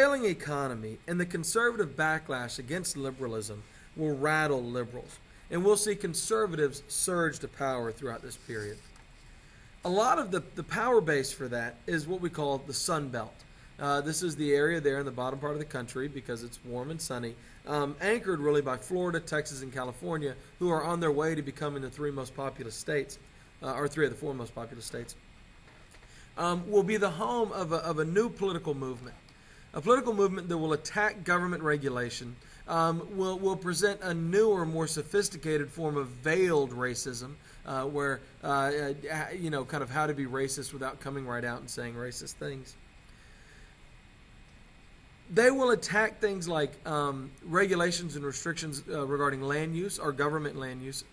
Failing economy and the conservative backlash against liberalism will rattle liberals, and we'll see conservatives surge to power throughout this period. A lot of the power base for that is what we call the Sun Belt. This is the area there in the bottom part of the country because it's warm and sunny, anchored really by Florida, Texas, and California, who are on their way to becoming the three most populous states, or three of the four most populous states. Will be the home of a new political movement. A political movement that will attack government regulation, will present a newer, more sophisticated form of veiled racism, where, kind of how to be racist without coming right out and saying racist things. They will attack things like regulations and restrictions regarding land use or government land use,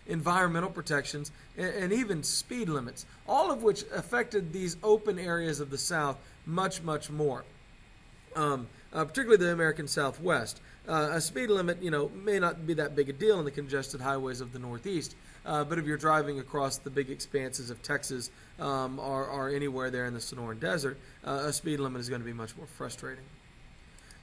environmental protections, and even speed limits, all of which affected these open areas of the South much, much more. Particularly the American Southwest. A speed limit, may not be that big a deal on the congested highways of the Northeast, but if you're driving across the big expanses of Texas or anywhere there in the Sonoran Desert, a speed limit is going to be much more frustrating.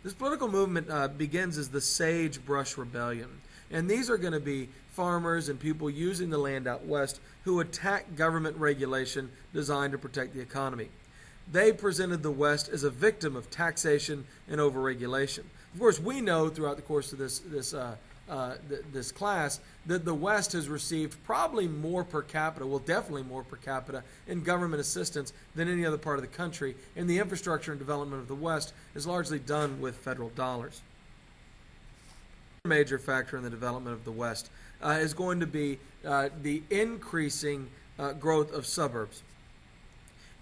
This political movement begins as the Sagebrush Rebellion, and these are going to be farmers and people using the land out west who attack government regulation designed to protect the economy. They presented the West as a victim of taxation and overregulation. Of course, we know throughout the course of this class that the West has received probably more per capita, well, definitely more per capita in government assistance than any other part of the country, and the infrastructure and development of the West is largely done with federal dollars. A major factor in the development of the West is going to be the increasing growth of suburbs.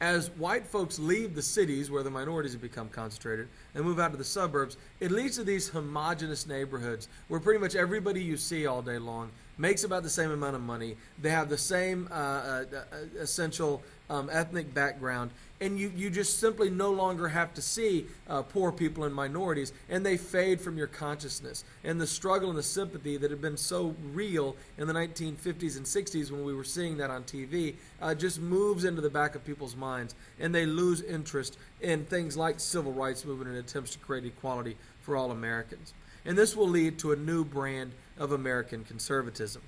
As white folks leave the cities where the minorities have become concentrated and move out to the suburbs, it leads to these homogenous neighborhoods where pretty much everybody you see all day long makes about the same amount of money. They have the same essential ethnic background, and you just simply no longer have to see poor people and minorities, and they fade from your consciousness. And the struggle and the sympathy that had been so real in the 1950s and 60s when we were seeing that on TV just moves into the back of people's minds, and they lose interest in things like civil rights movement and attempts to create equality for all Americans. And this will lead to a new brand of American conservatism.